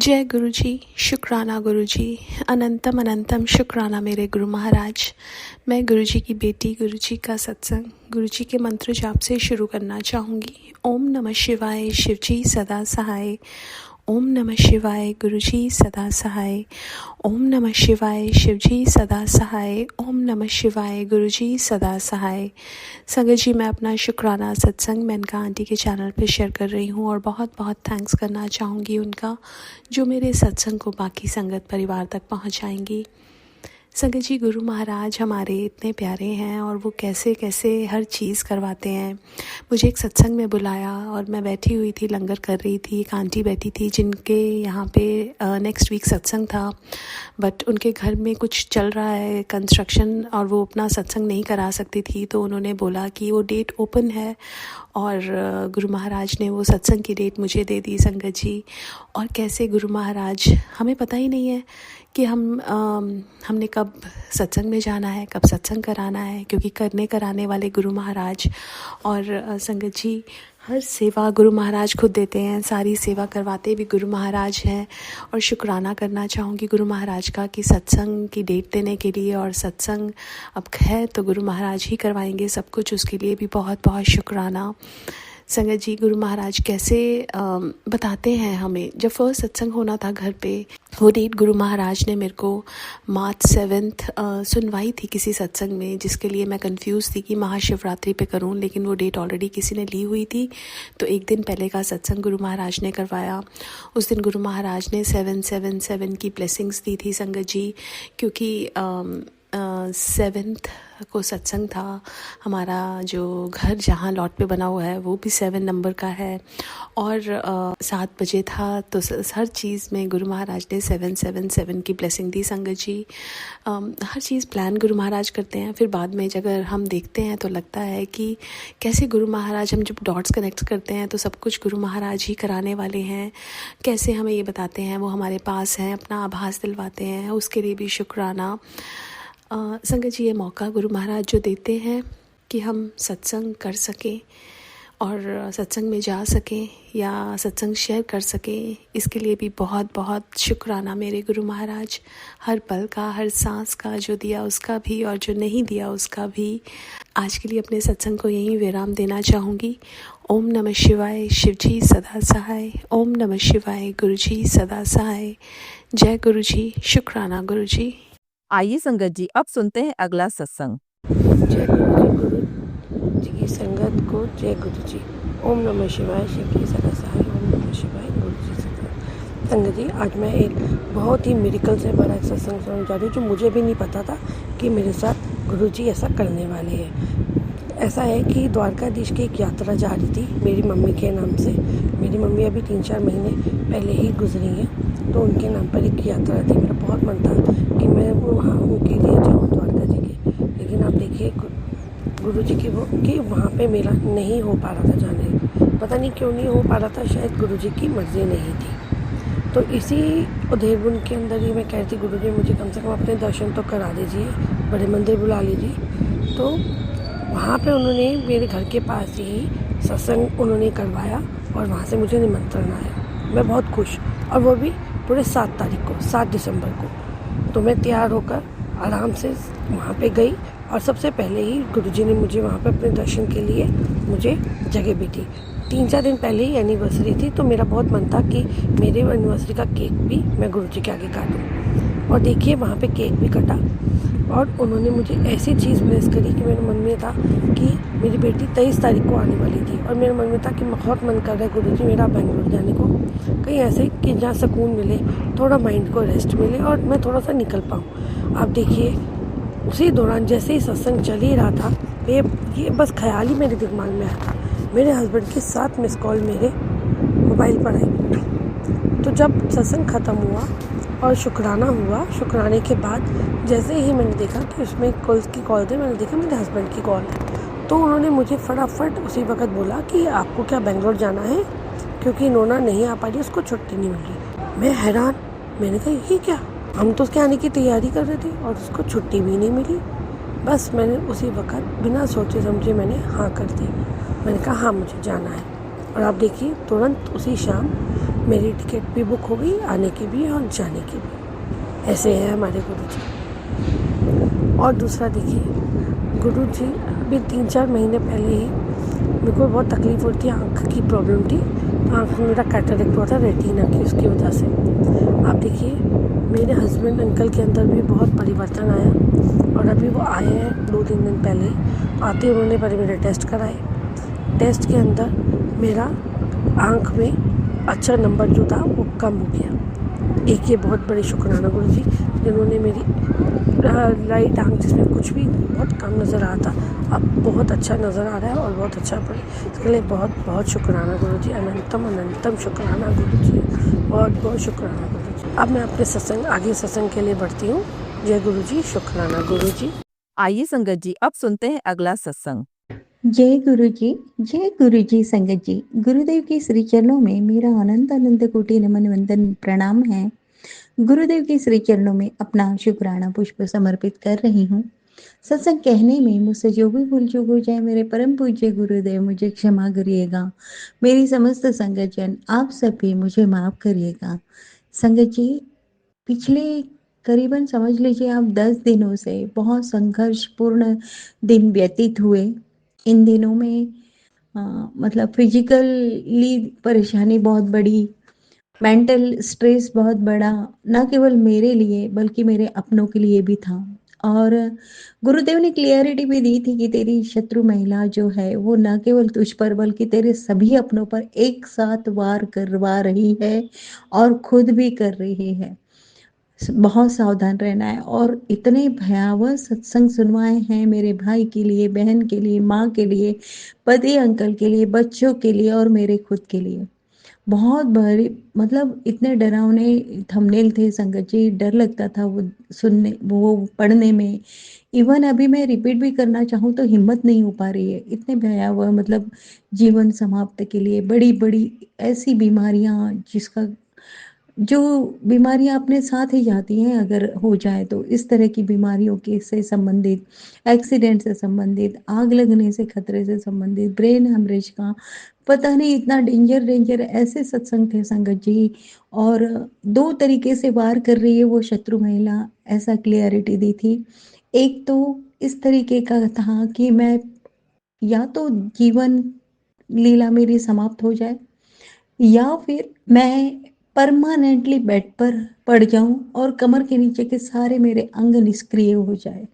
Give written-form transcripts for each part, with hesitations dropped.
जय गुरु जी, शुक्राना गुरु जी, अनंतम अनंतम शुक्राना मेरे गुरु महाराज। मैं गुरु जी की बेटी गुरु जी का सत्संग गुरु जी के मंत्र जाप से शुरू करना चाहूँगी। ओम नमः शिवाय, शिव जी सदा सहाय। ओम नमः शिवाय, गुरु जी सदा सहाय। ओम नमः शिवाय, शिव जी सदा सहाय। ओम नमः शिवाय, गुरु जी सदा सहाय। संगत जी, मैं अपना शुक्राना सत्संग मेनका आंटी के चैनल पे शेयर कर रही हूँ और बहुत बहुत थैंक्स करना चाहूँगी उनका, जो मेरे सत्संग को बाकी संगत परिवार तक पहुँचाएंगी। संगत जी, गुरु महाराज हमारे इतने प्यारे हैं और वो कैसे कैसे हर चीज़ करवाते हैं। मुझे एक सत्संग में बुलाया और मैं बैठी हुई थी, लंगर कर रही थी। एक आंटी बैठी थी जिनके यहाँ पे नेक्स्ट वीक सत्संग था, बट उनके घर में कुछ चल रहा है कंस्ट्रक्शन और वो अपना सत्संग नहीं करा सकती थी। तो उन्होंने बोला कि वो डेट ओपन है और गुरु महाराज ने वो सत्संग की डेट मुझे दे दी। संगत जी, और कैसे गुरु महाराज, हमें पता ही नहीं है कि हमने कब सत्संग में जाना है, कब सत्संग कराना है, क्योंकि करने कराने वाले गुरु महाराज। और संगत जी, हर सेवा गुरु महाराज खुद देते हैं, सारी सेवा करवाते भी गुरु महाराज हैं। और शुक्राना करना चाहूँगी गुरु महाराज का कि सत्संग की डेट देने के लिए, और सत्संग अब है तो गुरु महाराज ही करवाएंगे सब कुछ, उसके लिए भी बहुत बहुत शुक्राना। संगत जी, गुरु महाराज कैसे बताते हैं हमें। जब फर्स्ट सत्संग होना था घर पे, वो डेट गुरु महाराज ने मेरे को मार्च 7 सुनवाई थी किसी सत्संग में, जिसके लिए मैं कंफ्यूज थी कि महाशिवरात्रि पे करूं, लेकिन वो डेट ऑलरेडी किसी ने ली हुई थी। तो एक दिन पहले का सत्संग गुरु महाराज ने करवाया। उस दिन गुरु महाराज ने 777 की ब्लेसिंग्स दी थी संगत जी, क्योंकि 7th को सत्संग था। हमारा जो घर जहाँ लॉट पे बना हुआ है वो भी 7 नंबर का है, और 7 बजे था। तो हर चीज़ में गुरु महाराज ने 777 की ब्लेसिंग दी संगत जी। हर चीज़ प्लान गुरु महाराज करते हैं, फिर बाद में अगर हम देखते हैं तो लगता है कि कैसे गुरु महाराज, हम जब डॉट्स कनेक्ट करते हैं तो सब कुछ गुरु महाराज ही कराने वाले हैं। कैसे हमें ये बताते हैं, वो हमारे पास हैं, अपना आभास दिलवाते हैं, उसके लिए भी शुक्राना। संगत जी, ये मौका गुरु महाराज जो देते हैं कि हम सत्संग कर सकें और सत्संग में जा सकें या सत्संग शेयर कर सकें, इसके लिए भी बहुत बहुत शुक्राना मेरे गुरु महाराज। हर पल का, हर सांस का, जो दिया उसका भी और जो नहीं दिया उसका भी। आज के लिए अपने सत्संग को यहीं विराम देना चाहूँगी। ओम नमः शिवाय, शिव जी सदा सहाय। ओम नमः शिवाय, गुरु जी सदा सहाय। जय गुरु जी, शुक्राना गुरु जी। आइए संगत जी, अब सुनते हैं अगला सत्संग। जय गुरु जी की संगत को जय गुरु जी। ओम नमः शिवाय, शिव जी सदा सहाय। ओम नमः शिवाय, गुरु जी सदा। संगत जी, आज मैं एक बहुत ही मिरेकल से बड़ा सत्संग सुनने जा रही हूँ, जो मुझे भी नहीं पता था कि मेरे साथ गुरु जी ऐसा करने वाले हैं। ऐसा है कि द्वारकाधीश की एक यात्रा जा रही थी मेरी मम्मी के नाम से। मेरी मम्मी अभी 3-4 महीने पहले ही गुजरी हैं, तो उनके नाम पर एक यात्रा थी। मेरा बहुत मन था कि मैं वहाँ उनके लिए जाऊँ, द्वारका जी के। लेकिन आप देखिए, गुरु जी की कि वहाँ पे मेरा नहीं हो पा रहा था जाने। पता नहीं क्यों नहीं हो पा रहा था, शायद गुरु जी की मर्ज़ी नहीं थी। तो इसी उधेड़बुन के अंदर ही मैं कह रही थी, गुरु जी मुझे कम से कम अपने दर्शन तो करा दीजिए, बड़े मंदिर बुला लीजिए। तो वहाँ पे उन्होंने मेरे घर के पास ही सत्संग उन्होंने करवाया और वहाँ से मुझे निमंत्रण आया। मैं बहुत खुश, और वो भी पूरे 7 तारीख को, 7 दिसंबर को। तो मैं तैयार होकर आराम से वहाँ पे गई, और सबसे पहले ही गुरुजी ने मुझे वहाँ पे अपने दर्शन के लिए मुझे जगह भी दी। 3-4 दिन पहले ही एनिवर्सरी थी, तो मेरा बहुत मन था कि मेरे एनिवर्सरी का केक भी मैं गुरुजी के आगे काटूँ। और देखिए, वहाँ पे केक भी कटा, और उन्होंने मुझे ऐसी चीज़ ब्लेस करी कि मेरे मन में था कि मेरी बेटी 23 तारीख को आने वाली थी, और मेरे मन में था कि बहुत मन कर रहा है गुरुजी मेरा बेंगलोर जाने को, कहीं ऐसे कि जहाँ सुकून मिले, थोड़ा माइंड को रेस्ट मिले और मैं थोड़ा सा निकल पाऊँ। आप देखिए, उसी दौरान जैसे ही सत्संग चल ही रहा था, ये बस ख्याल ही मेरे दिमाग में आया। मेरे हस्बैंड के 7 मिस कॉल मेरे मोबाइल पर आई। तो जब सत्संग ख़त्म हुआ और शुक्राना हुआ, शुक्राने के बाद जैसे ही मैंने देखा कि उसमें की कॉल थी, मैंने देखा मेरे हस्बैंड की कॉल है। तो उन्होंने मुझे फटाफट उसी वक्त बोला कि आपको क्या बेंगलोर जाना है, क्योंकि नोना नहीं आ पा रही, उसको छुट्टी नहीं मिल रही। मैं हैरान, मैंने कहा ये क्या, हम तो उसके आने की तैयारी कर रहे थे और उसको छुट्टी भी नहीं मिली। बस मैंने उसी वक्त बिना सोचे समझे मैंने हाँ कर दी। मैंने कहा हाँ, मुझे जाना है। और आप देखिए, तुरंत उसी शाम मेरी टिकट भी बुक हो गई, आने की भी और जाने की भी। ऐसे है हमारे गुरुजी। और दूसरा देखिए, गुरुजी अभी 3-4 महीने पहले ही मेरे को बहुत तकलीफ़ होती थी, आँख की प्रॉब्लम थी। तो आँख में मेरा कैटरेक्ट हुआ था रेटिना की, उसकी वजह से। आप देखिए, मेरे हस्बैंड अंकल के अंदर भी बहुत परिवर्तन आया। और अभी वो आए हैं 2-3 दिन पहले। आते उन्होंने पहले मेरे टेस्ट कराए। टेस्ट के अंदर मेरा आँख में अच्छा नंबर जो था वो कम हो गया। एक ये बहुत बड़े शुक्राना गुरुजी, जिन्होंने मेरी राइट आँख, जिसमें कुछ भी बहुत कम नज़र आ रहा था, अब बहुत अच्छा नज़र आ रहा है और बहुत अच्छा पड़े। इसके लिए बहुत बहुत शुक्राना गुरुजी, अनंतम अनंतम शुक्राना गुरुजी, बहुत बहुत शुक्राना गुरुजी। अब मैं अपने आगे सत्संग के लिए बढ़ती हूँ। जय गुरुजी, शुक्राना गुरुजी। आइए संगत जी, अब सुनते हैं अगला सत्संग। जय गुरु जी संगत जी। गुरुदेव के श्री चरणों में मेरा अनंत अनंत कोटि नमन वंदन प्रणाम है। गुरुदेव के श्री चरणों में अपना शुक्राना पुष्प समर्पित कर रही हूँ। सत्संग कहने में मुझसे जो भी भूल चूक हो जाए, मेरे परम पूज्य गुरुदेव मुझे क्षमा करिएगा। मेरी समस्त संगत जन आप सब भी मुझे माफ करिएगा। संगत जी, पिछले करीबन समझ लीजिए आप 10 दिनों से बहुत संघर्षपूर्ण दिन व्यतीत हुए। इन दिनों में मतलब फिजिकली परेशानी बहुत बड़ी, मेंटल स्ट्रेस बहुत बड़ा, ना केवल मेरे लिए बल्कि मेरे अपनों के लिए भी था। और गुरुदेव ने क्लियरिटी भी दी थी कि तेरी शत्रु महिला जो है वो ना केवल तुझ पर बल्कि तेरे सभी अपनों पर एक साथ वार करवा रही है और खुद भी कर रही है। बहुत सावधान रहना है। और इतने भयावह सत्संग सुनवाए हैं मेरे भाई के लिए, बहन के लिए, माँ के लिए, पति अंकल के लिए, बच्चों के लिए और मेरे खुद के लिए। बहुत बड़ी, मतलब इतने डरावने थंबनेल थे संगत जी, डर लगता था वो सुनने, वो पढ़ने में। इवन अभी मैं रिपीट भी करना चाहूँ तो हिम्मत नहीं हो पा रही है। इतने भयावह, मतलब जीवन समाप्त के लिए बड़ी बड़ी ऐसी बीमारियां, जिसका जो बीमारियां अपने साथ ही जाती हैं अगर हो जाए तो, इस तरह की बीमारियों के से संबंधित, एक्सीडेंट से संबंधित, आग लगने से खतरे से संबंधित, ब्रेन हेमरेज का, पता नहीं इतना डेंजर डेंजर ऐसे सत्संग थे संगत जी। और 2 तरीके से वार कर रही है वो शत्रु महिला, ऐसा क्लियरिटी दी थी। एक तो इस तरीके का था कि मैं, या तो जीवन लीला मेरी समाप्त हो जाए, या फिर मैं परमानेंटली बेड पर पड़ जाऊं और कमर के नीचे के सारे मेरे अंग निष्क्रिय हो जाए।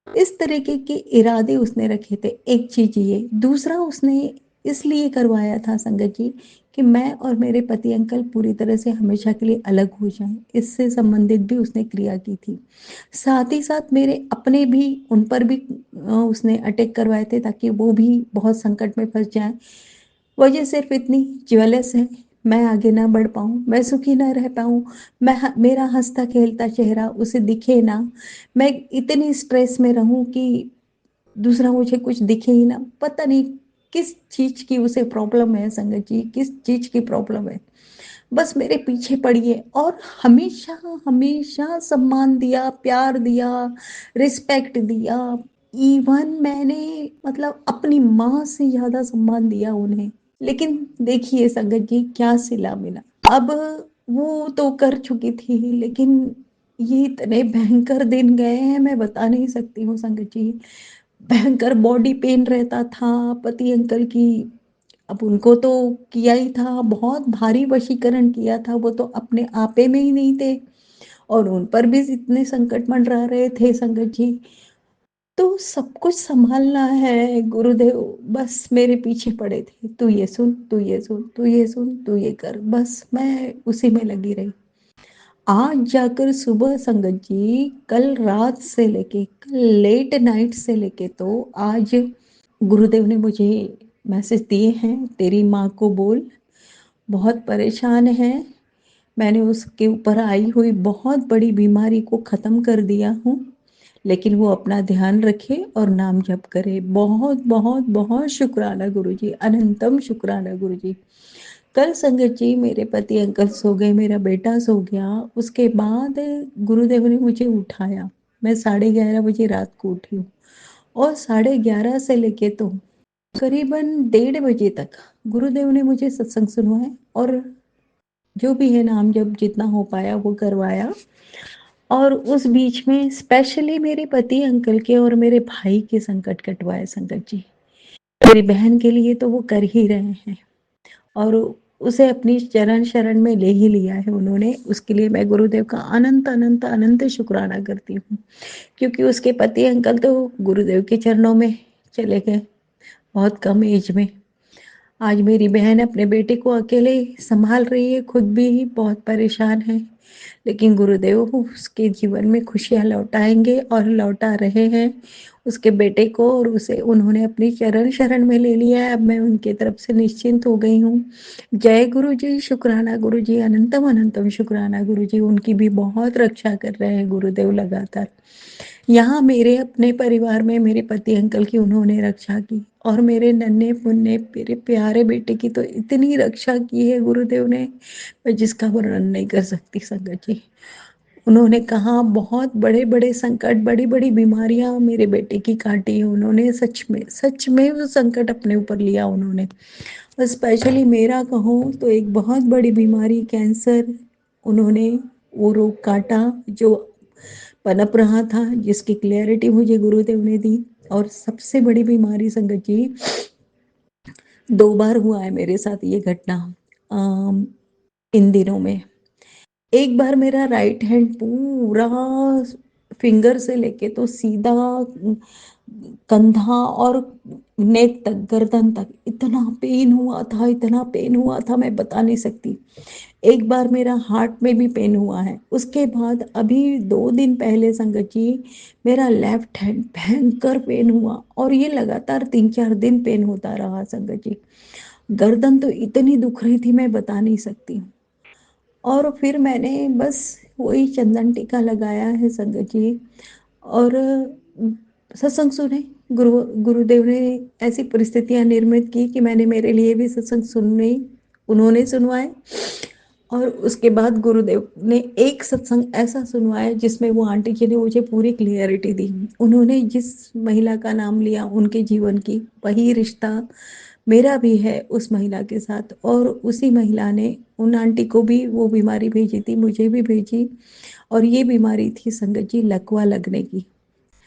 इस तरीके के इरादे उसने रखे थे। एक चीज ये, दूसरा उसने इसलिए करवाया था संगत जी कि मैं और मेरे पति अंकल पूरी तरह से हमेशा के लिए अलग हो जाएं। इससे संबंधित भी उसने क्रिया की थी। साथ ही साथ मेरे अपने भी, उन पर भी उसने अटैक करवाए थे ताकि वो भी बहुत संकट में फंस जाएं। वजह सिर्फ इतनी, ज्वेलर्स है, मैं आगे ना बढ़ पाऊँ, मैं सुखी ना रह पाऊँ, मेरा हंसता खेलता चेहरा उसे दिखे ना, मैं इतनी स्ट्रेस में रहूं कि दूसरा मुझे कुछ दिखे ही ना। पता नहीं किस चीज की उसे प्रॉब्लम है संगत जी, किस चीज की प्रॉब्लम है। बस मेरे पीछे पड़िए और हमेशा हमेशा सम्मान दिया, प्यार दिया, रिस्पेक्ट दिया। इवन मैंने, मतलब अपनी माँ से ज्यादा सम्मान दिया उन्हें। लेकिन देखिए संगत जी, क्या सिला मिला। अब वो तो कर चुकी थी, लेकिन ये इतने भयंकर दिन गए हैं, मैं बता नहीं सकती हूँ संगत जी। भयंकर बॉडी पेन रहता था पति अंकल की। अब उनको तो किया ही था, बहुत भारी वशीकरण किया था, वो तो अपने आपे में ही नहीं थे और उन पर भी इतने संकट मंडरा रहे थे संगत जी। तो सब कुछ संभालना है। गुरुदेव बस मेरे पीछे पड़े थे, तू ये सुन, तू ये सुन, तू ये सुन, तू ये कर, बस मैं उसी में लगी रही। आज जाकर सुबह संगत जी, कल रात से लेके, कल लेट नाइट से लेके तो आज गुरुदेव ने मुझे मैसेज दिए हैं, तेरी माँ को बोल, बहुत परेशान है, मैंने उसके ऊपर आई हुई बहुत बड़ी बीमारी को ख़त्म कर दिया हूँ, लेकिन वो अपना ध्यान रखे और नाम जप करे। बहुत बहुत बहुत शुक्राना गुरुजी, अनंतम शुक्राना गुरुजी। कल संगत जी मेरे पति अंकल सो गए, मेरा बेटा सो गया, उसके बाद गुरुदेव ने मुझे उठाया। मैं 11:30 बजे रात को उठी हूँ और 11:30 से लेके तो करीबन 1:30 बजे तक गुरुदेव ने मुझे सत्संग सुनवाए। और जो भी है नाम जब जितना हो पाया वो करवाया। और उस बीच में स्पेशली मेरे पति अंकल के और मेरे भाई के संकट कटवाए संकट जी। मेरी बहन के लिए तो वो कर ही रहे हैं और उसे अपनी चरण शरण में ले ही लिया है उन्होंने। उसके लिए मैं गुरुदेव का अनंत अनंत अनंत शुक्राना करती हूँ, क्योंकि उसके पति अंकल तो गुरुदेव के चरणों में चले गए बहुत कम एज में। आज मेरी बहन अपने बेटे को अकेले संभाल रही है, खुद भी बहुत परेशान है, लेकिन गुरुदेव उसके जीवन में खुशियाँ लौटाएंगे और लौटा रहे हैं उसके बेटे को, और उसे उन्होंने अपनी चरण शरण में ले लिया है। अब मैं उनके तरफ से निश्चिंत हो गई हूँ। जय गुरु जी, शुक्राना गुरु जी, अनंतम अनंतम शुक्राना गुरु जी। उनकी भी बहुत रक्षा कर रहे हैं गुरुदेव लगातार। यहाँ मेरे अपने परिवार में मेरे पति अंकल की उन्होंने रक्षा की, और मेरे नन्हे मुन्ने मेरे प्यारे बेटे की तो इतनी रक्षा की है गुरुदेव ने, मैं जिसका वर्णन नहीं कर सकती संगत जी। उन्होंने कहा बहुत बड़े बड़े संकट, बड़ी बड़ी बीमारियां मेरे बेटे की काटी है उन्होंने। सच में वो संकट अपने ऊपर लिया उन्होंने। और स्पेशली मेरा कहूँ तो एक बहुत बड़ी बीमारी कैंसर, उन्होंने वो रोग काटा जो पनप रहा था, जिसकी क्लैरिटी मुझे गुरुदेव ने दी। और सबसे बड़ी बीमारी संगत जी, 2 बार हुआ है मेरे साथ ये घटना इन दिनों में। एक बार मेरा राइट हैंड पूरा फिंगर से लेके तो सीधा कंधा और नेक तक, गर्दन तक इतना पेन हुआ था, इतना पेन हुआ था मैं बता नहीं सकती। एक बार मेरा हार्ट में भी पेन हुआ है। उसके बाद अभी 2 दिन पहले संगत जी मेरा लेफ्ट हैंड भयंकर पेन हुआ, और ये लगातार 3-4 दिन पेन होता रहा संगत जी। गर्दन तो इतनी दुख रही थी मैं बता नहीं सकती। और फिर मैंने बस वही चंदन टीका लगाया है संगत जी, और सत्संग सुने। गुरुदेव ने ऐसी परिस्थितियां निर्मित की कि मैंने मेरे लिए भी सत्संग सुनने, उन्होंने सुनवाए। और उसके बाद गुरुदेव ने एक सत्संग ऐसा सुनवाया जिसमें वो आंटी जी ने मुझे पूरी क्लियरिटी दी। उन्होंने जिस महिला का नाम लिया उनके जीवन की, वही रिश्ता मेरा भी है उस महिला के साथ। और उसी महिला ने उन आंटी को भी वो बीमारी भेजी थी, मुझे भी भेजी। और ये बीमारी थी संगत जी लकवा लगने की,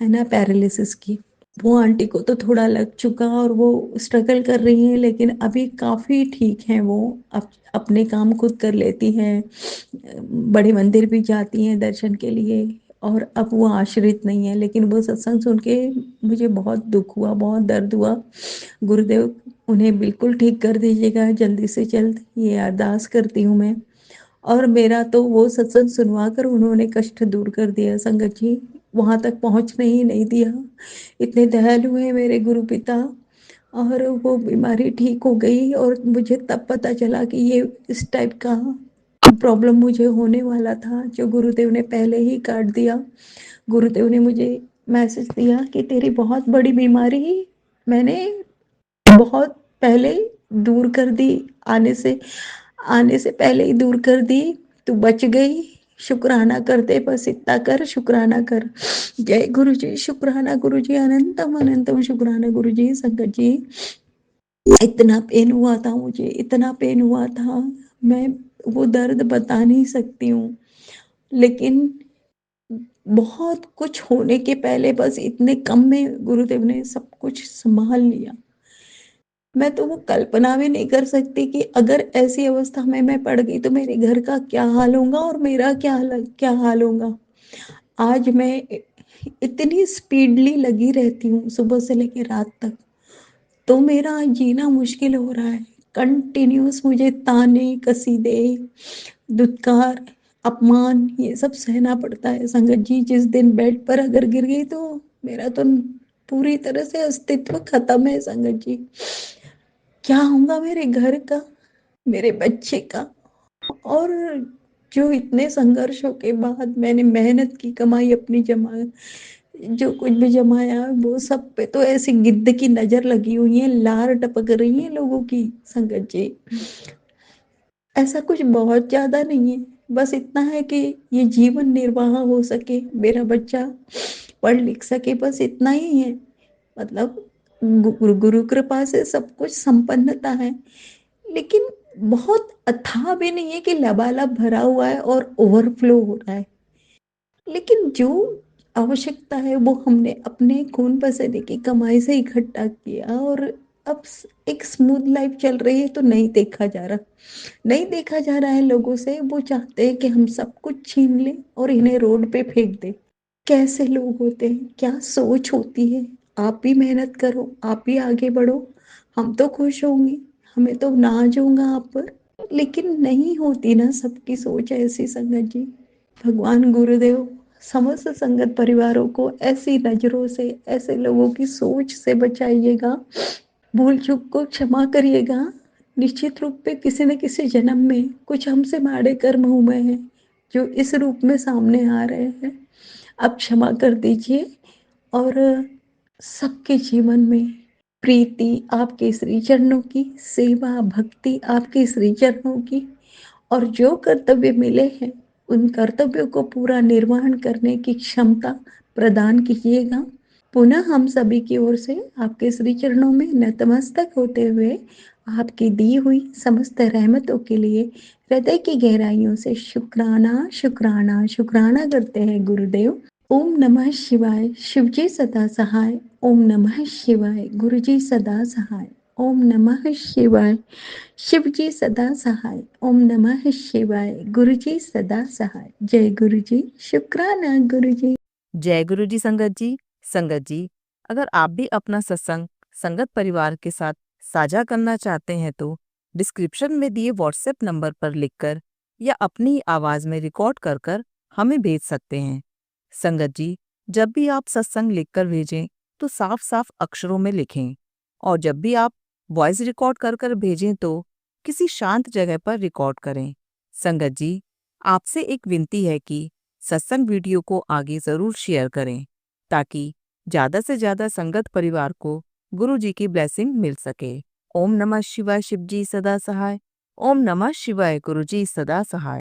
है ना, पैरालिसिस की। वो आंटी को तो थोड़ा लग चुका और वो स्ट्रगल कर रही हैं, लेकिन अभी काफ़ी ठीक हैं वो। अपने काम खुद कर लेती हैं, बड़े मंदिर भी जाती हैं दर्शन के लिए, और अब वो आश्रित नहीं है। लेकिन वो सत्संग सुन के मुझे बहुत दुख हुआ, बहुत दर्द हुआ। गुरुदेव उन्हें बिल्कुल ठीक कर दीजिएगा जल्दी से जल्द, ये अरदास करती हूँ मैं। और मेरा तो वो सत्संग सुनवा कर उन्होंने कष्ट दूर कर दिया संगत जी, वहाँ तक पहुँचने ही नहीं दिया। इतने दयालु हैं मेरे गुरु पिता। और वो बीमारी ठीक हो गई, और मुझे तब पता चला कि ये इस टाइप का प्रॉब्लम मुझे होने वाला था, जो गुरुदेव ने पहले ही काट दिया। गुरुदेव ने मुझे मैसेज दिया कि तेरी बहुत बड़ी बीमारी मैंने बहुत पहले दूर कर दी, आने से पहले ही दूर कर दी। तू बच गई, शुक्राना कर दे, बस इतना कर, शुक्राना कर। जय गुरु जी, शुक्राना गुरु जी, अनंतम अनंतम शुक्राना गुरु जी। संगत जी इतना पेन हुआ था मुझे, इतना पेन हुआ था, मैं वो दर्द बता नहीं सकती हूँ। लेकिन बहुत कुछ होने के पहले बस इतने कम में गुरुदेव ने सब कुछ संभाल लिया। मैं तो वो कल्पना भी नहीं कर सकती कि अगर ऐसी अवस्था में मैं पड़ गई तो मेरे घर का क्या हाल होगा और मेरा क्या हाल होगा। आज मैं इतनी स्पीडली लगी रहती हूँ सुबह से लेकर रात तक, तो मेरा जीना मुश्किल हो रहा है। कंटिन्यूस मुझे ताने, कसीदे, दुत्कार, अपमान ये सब सहना पड़ता है संगत जी। जिस दिन बेड पर अगर गिर गई तो मेरा तो पूरी तरह से अस्तित्व खत्म है संगत जी। क्या होगा मेरे घर का, मेरे बच्चे का। और जो इतने संघर्षों के बाद मैंने मेहनत की, कमाई अपनी जमा, जो कुछ भी जमाया वो सब पे तो ऐसी गिद्ध की नजर लगी हुई है, लार टपक रही है लोगों की संगत जी। ऐसा कुछ बहुत ज्यादा नहीं है, बस इतना है कि ये जीवन निर्वाह हो सके, मेरा बच्चा पढ़ लिख सके, बस इतना ही है। मतलब गुरु कृपा से सब कुछ संपन्नता है। लेकिन बहुत अथाह भी नहीं है कि लबालब भरा हुआ है और ओवरफ्लो हो रहा है, लेकिन जो आवश्यकता है वो हमने अपने खून पसीने की कमाई से इकट्ठा किया, और अब एक स्मूथ लाइफ चल रही है तो नहीं देखा जा रहा, नहीं देखा जा रहा है लोगों से। वो चाहते हैं कि हम सब कुछ छीन लें और इन्हें रोड पे फेंक दें। कैसे लोग होते हैं, क्या सोच होती है। आप भी मेहनत करो, आप भी आगे बढ़ो, हम तो खुश होंगे, हमें तो नाज होगा आप पर। लेकिन नहीं होती ना सबकी सोच ऐसी संगत जी। भगवान गुरुदेव समस्त संगत परिवारों को ऐसी नजरों से, ऐसे लोगों की सोच से बचाइएगा। भूल चूक को क्षमा करिएगा। निश्चित रूप पे किसी न किसी जन्म में कुछ हमसे माड़े कर्म हुए हैं जो इस रूप में सामने आ रहे हैं। आप क्षमा कर दीजिए, और सबके जीवन में प्रीति आपके श्री चरणों की, सेवा भक्ति आपके श्री चरणों की, और जो कर्तव्य मिले हैं उन कर्तव्यों को पूरा निर्वहन करने की क्षमता प्रदान कीजिएगा। पुनः हम सभी की ओर से आपके श्री चरणों में नतमस्तक होते हुए आपकी दी हुई समस्त रहमतों के लिए हृदय की गहराइयों से शुक्राना शुक्राना शुक्राना करते हैं गुरुदेव। ओम नमः शिवाय। शिवजी सदा सहाय। ओम नमः शिवाय। गुरुजी सदा सहाय। ओम नमः शिवाय। शिवजी सदा सहाय। ओम नमः शिवाय। गुरुजी सदा सहाय। जय गुरुजी। शुक्राना गुरुजी। जय गुरु जी संगत जी। संगत जी, अगर आप भी अपना सत्संग संगत परिवार के साथ साझा करना चाहते हैं तो डिस्क्रिप्शन में दिए व्हाट्सएप नंबर पर लिखकर या अपनी आवाज में रिकॉर्ड कर कर हमें भेज सकते हैं। संगत जी, जब भी आप सत्संग लिखकर भेजें तो साफ साफ अक्षरों में लिखें, और जब भी आप वॉइस रिकॉर्ड कर कर भेजें तो किसी शांत जगह पर रिकॉर्ड करें। संगत जी, आपसे एक विनती है कि सत्संग वीडियो को आगे जरूर शेयर करें ताकि ज्यादा से ज्यादा संगत परिवार को गुरु जी की ब्लेसिंग मिल सके। ओम नमः शिवाय। शिवजी सदा सहाय। ओम नमः शिवाय। गुरुजी सदा सहाय।